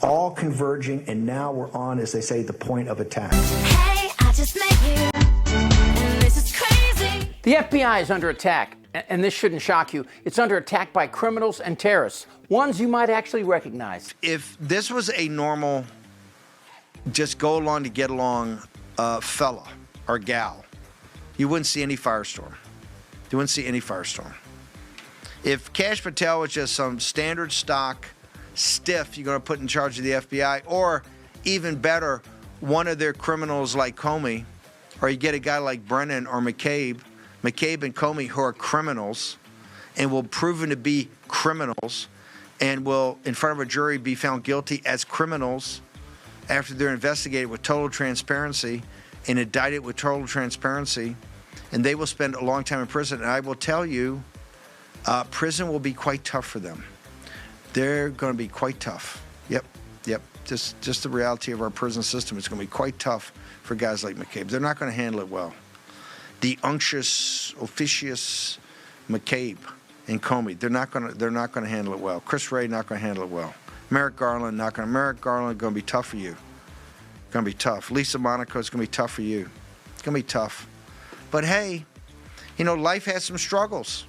all converging, and now we're on, as they say, the point of attack. Hey, I just met you, and this is crazy. The FBI is under attack, and this shouldn't shock you. It's under attack by criminals and terrorists, ones you might actually recognize. If this was a normal, just go along to get along fella or gal, you wouldn't see any firestorm. You wouldn't see any firestorm. If Kash Patel was just some standard stock stiff you're going to put in charge of the FBI, or even better, one of their criminals like Comey, or you get a guy like Brennan or McCabe and Comey, who are criminals and will proven to be criminals and will, in front of a jury, be found guilty as criminals after they're investigated with total transparency and indicted with total transparency, and they will spend a long time in prison. And I will tell you, prison will be quite tough for them. They're going to be quite tough. Yep. Just the reality of our prison system. It's going to be quite tough for guys like McCabe. They're not going to handle it well. The unctuous, officious McCabe and Comey, they're not going to handle it well. Chris Wray not going to handle it well. Merrick Garland going to be tough for you. Going to be tough. Lisa Monaco is going to be tough for you. It's going to be tough. But hey, life has some struggles.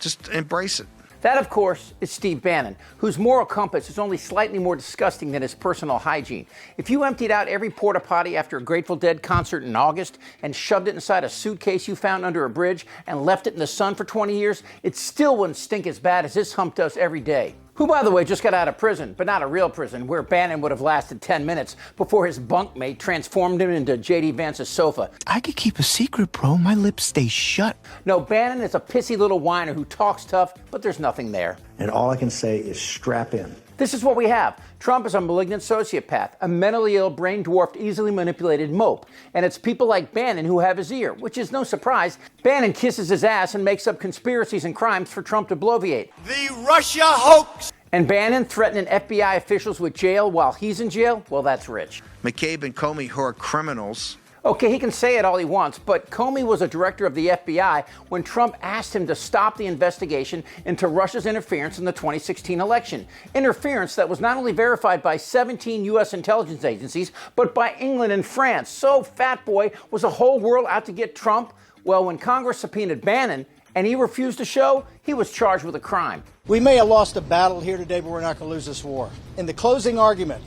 Just embrace it. That, of course, is Steve Bannon, whose moral compass is only slightly more disgusting than his personal hygiene. If you emptied out every porta potty after a Grateful Dead concert in August and shoved it inside a suitcase you found under a bridge and left it in the sun for 20 years, it still wouldn't stink as bad as this hump does every day. Who, by the way, just got out of prison, but not a real prison, where Bannon would have lasted 10 minutes before his bunkmate transformed him into J.D. Vance's sofa. I could keep a secret, bro. My lips stay shut. No, Bannon is a pissy little whiner who talks tough, but there's nothing there. And all I can say is strap in. This is what we have. Trump is a malignant sociopath, a mentally ill, brain-dwarfed, easily manipulated mope. And it's people like Bannon who have his ear, which is no surprise. Bannon kisses his ass and makes up conspiracies and crimes for Trump to bloviate. The Russia hoax! And Bannon threatening FBI officials with jail while he's in jail? Well, that's rich. McCabe and Comey, who are criminals. Okay, he can say it all he wants, but Comey was a director of the FBI when Trump asked him to stop the investigation into Russia's interference in the 2016 election. Interference that was not only verified by 17 U.S. intelligence agencies, but by England and France. So, fat boy, was the whole world out to get Trump? Well, when Congress subpoenaed Bannon and he refused to show, he was charged with a crime. We may have lost a battle here today, but we're not going to lose this war. In the closing argument,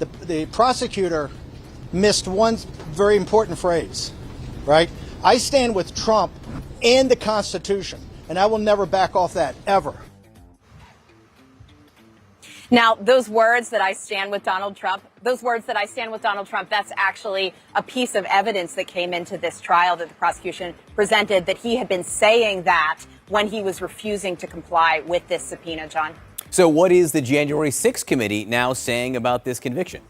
the prosecutor missed one very important phrase, right? I stand with Trump and the Constitution, and I will never back off that, ever. Now, those words that I stand with Donald Trump, that's actually a piece of evidence that came into this trial that the prosecution presented, that he had been saying that when he was refusing to comply with this subpoena, John. So what is the January 6th committee now saying about this conviction?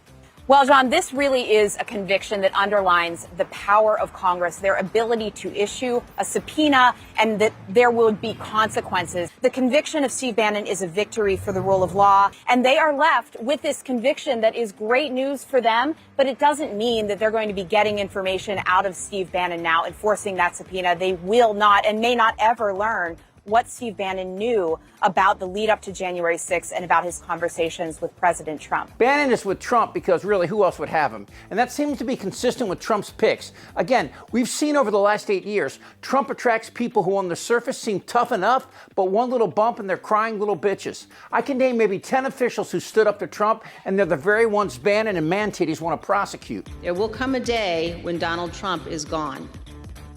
Well, John, this really is a conviction that underlines the power of Congress, their ability to issue a subpoena, and that there will be consequences. The conviction of Steve Bannon is a victory for the rule of law, and they are left with this conviction that is great news for them, but it doesn't mean that they're going to be getting information out of Steve Bannon now, enforcing that subpoena. They will not and may not ever learn what Steve Bannon knew about the lead up to January 6th and about his conversations with President Trump. Bannon is with Trump because really who else would have him? And that seems to be consistent with Trump's picks. Again, we've seen over the last 8 years, Trump attracts people who on the surface seem tough enough, but one little bump and they're crying little bitches. I can name maybe 10 officials who stood up to Trump, and they're the very ones Bannon and man-titties want to prosecute. There will come a day when Donald Trump is gone,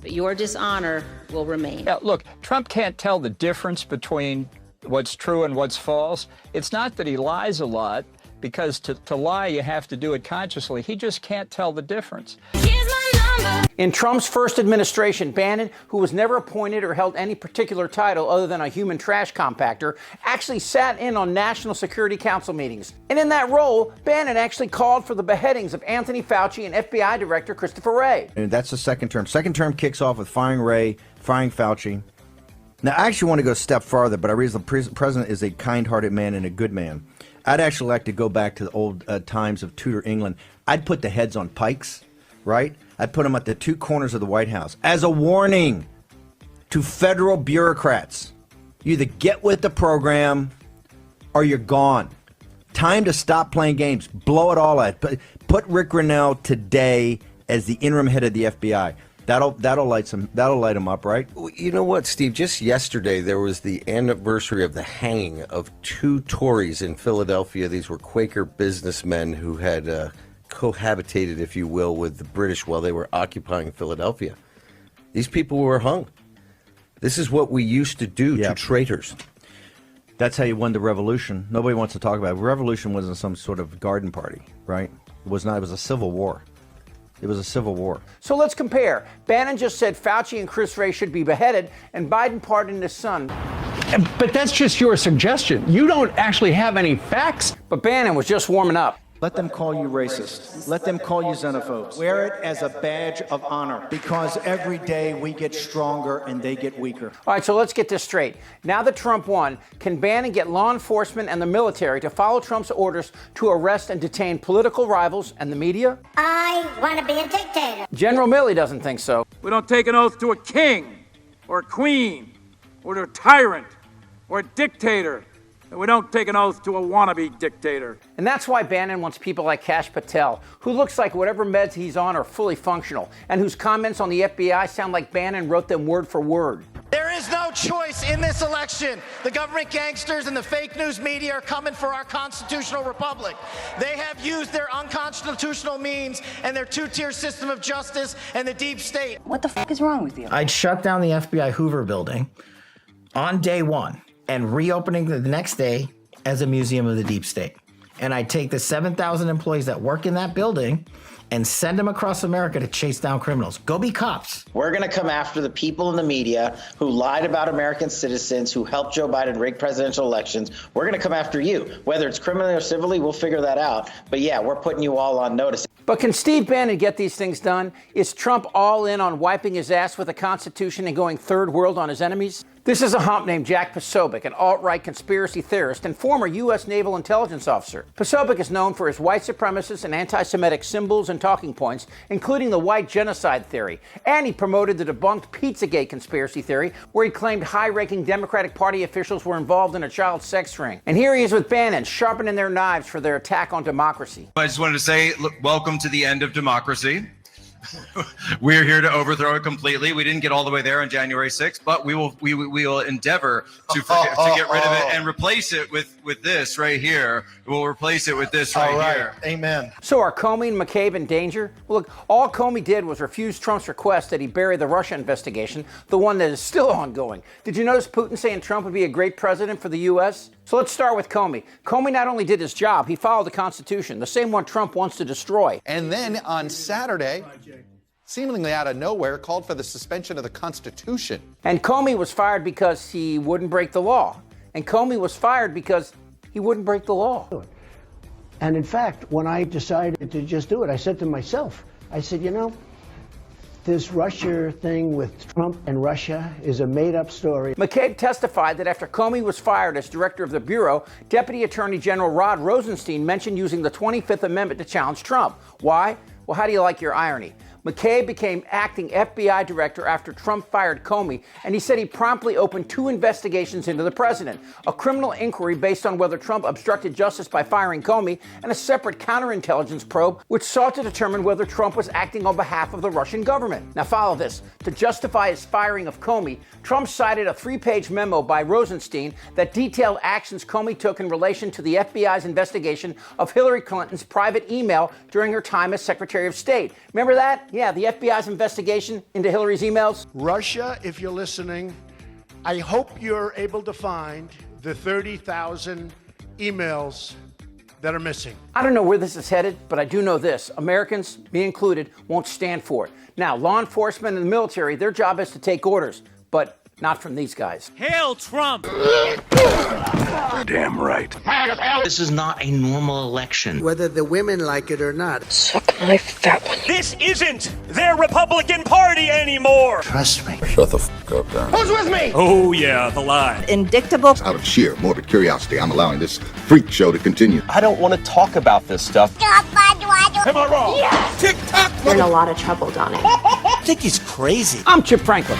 but your dishonor will remain. Yeah, look, Trump can't tell the difference between what's true and what's false. It's not that he lies a lot, because to lie, you have to do it consciously. He just can't tell the difference. In Trump's first administration, Bannon, who was never appointed or held any particular title other than a human trash compactor, actually sat in on National Security Council meetings. And in that role, Bannon actually called for the beheadings of Anthony Fauci and FBI Director Christopher Wray. And that's the second term. Second term kicks off with firing Wray, firing Fauci. Now, I actually want to go a step farther, but I realize the president is a kind-hearted man and a good man. I'd actually like to go back to the old times of Tudor England. I'd put the heads on pikes, right? I'd put them at the two corners of the White House as a warning to federal bureaucrats. You either get with the program or you're gone. Time to stop playing games. Blow it all out. Put Rick Grinnell today as the interim head of the FBI. That'll light him up, right? You know what, Steve? Just yesterday there was the anniversary of the hanging of 2 Tories in Philadelphia. These were Quaker businessmen who had cohabitated, if you will, with the British while they were occupying Philadelphia. These people were hung. This is what we used to do to traitors. That's how you won the revolution. Nobody wants to talk about it. Revolution wasn't some sort of garden party, right? It was not. It was a civil war. It was a civil war. So let's compare. Bannon just said Fauci and Chris Wray should be beheaded, and Biden pardoned his son. But that's just your suggestion. You don't actually have any facts. But Bannon was just warming up. Let them call you racist. Let them call you xenophobes. Wear it as a badge of honor, because every day we get stronger and they get weaker. All right, so let's get this straight. Now that Trump won, can Bannon get law enforcement and the military to follow Trump's orders to arrest and detain political rivals and the media? I want to be a dictator. General Milley doesn't think so. We don't take an oath to a king or a queen or to a tyrant or a dictator. And we don't take an oath to a wannabe dictator. And that's why Bannon wants people like Kash Patel, who looks like whatever meds he's on are fully functional, and whose comments on the FBI sound like Bannon wrote them word for word. There is no choice in this election. The government gangsters and the fake news media are coming for our constitutional republic. They have used their unconstitutional means and their 2-tier system of justice and the deep state. What the fuck is wrong with you? I'd shut down the FBI Hoover building on day one and reopening the next day as a museum of the deep state. And I'd take the 7,000 employees that work in that building and send them across America to chase down criminals. Go be cops. We're going to come after the people in the media who lied about American citizens, who helped Joe Biden rig presidential elections. We're going to come after you. Whether it's criminally or civilly, we'll figure that out. But yeah, we're putting you all on notice. But can Steve Bannon get these things done? Is Trump all in on wiping his ass with the Constitution and going third world on his enemies? This is a hump named Jack Posobiec, an alt-right conspiracy theorist and former U.S. Naval Intelligence officer. Posobiec is known for his white supremacist and anti-Semitic symbols and talking points, including the white genocide theory. And he promoted the debunked Pizzagate conspiracy theory, where he claimed high-ranking Democratic Party officials were involved in a child sex ring. And here he is with Bannon, sharpening their knives for their attack on democracy. I just wanted to say, look, welcome to the end of democracy. We're here to overthrow it completely. We didn't get all the way there on January 6th, but we will endeavor to get rid of it and replace it with this right here. We'll replace it with this right here. Amen. So are Comey and McCabe in danger? Well, look, all Comey did was refuse Trump's request that he bury the Russia investigation, the one that is still ongoing. Did you notice Putin saying Trump would be a great president for the U.S.? So let's start with Comey. Comey not only did his job, he followed the Constitution, the same one Trump wants to destroy. And then on Saturday, seemingly out of nowhere, called for the suspension of the Constitution. And Comey was fired because he wouldn't break the law. And Comey was fired because he wouldn't break the law. And in fact, when I decided to just do it, I said to myself, I said, you know, this Russia thing with Trump and Russia is a made-up story. McCabe testified that after Comey was fired as director of the Bureau, Deputy Attorney General Rod Rosenstein mentioned using the 25th Amendment to challenge Trump. Why? Well, how do you like your irony? McCabe became acting FBI director after Trump fired Comey, and he said he promptly opened 2 investigations into the president, a criminal inquiry based on whether Trump obstructed justice by firing Comey, and a separate counterintelligence probe which sought to determine whether Trump was acting on behalf of the Russian government. Now follow this. To justify his firing of Comey, Trump cited a 3-page memo by Rosenstein that detailed actions Comey took in relation to the FBI's investigation of Hillary Clinton's private email during her time as Secretary of State. Remember that? Yeah, the FBI's investigation into Hillary's emails. Russia, if you're listening, I hope you're able to find the 30,000 emails that are missing. I don't know where this is headed, but I do know this. Americans, me included, won't stand for it. Now, law enforcement and the military, their job is to take orders, but not from these guys. Hail Trump! Damn right. This is not a normal election. Whether the women like it or not. Suck my fat one. This isn't their Republican Party anymore! Trust me. Shut the fuck up, Darren. Who's with me? Oh yeah, the lie. Indictable. Out of sheer morbid curiosity, I'm allowing this freak show to continue. I don't want to talk about this stuff. Am I wrong? Yes! Tick-tock! We're in a lot of trouble, Donnie. I think he's crazy. I'm Chip Franklin.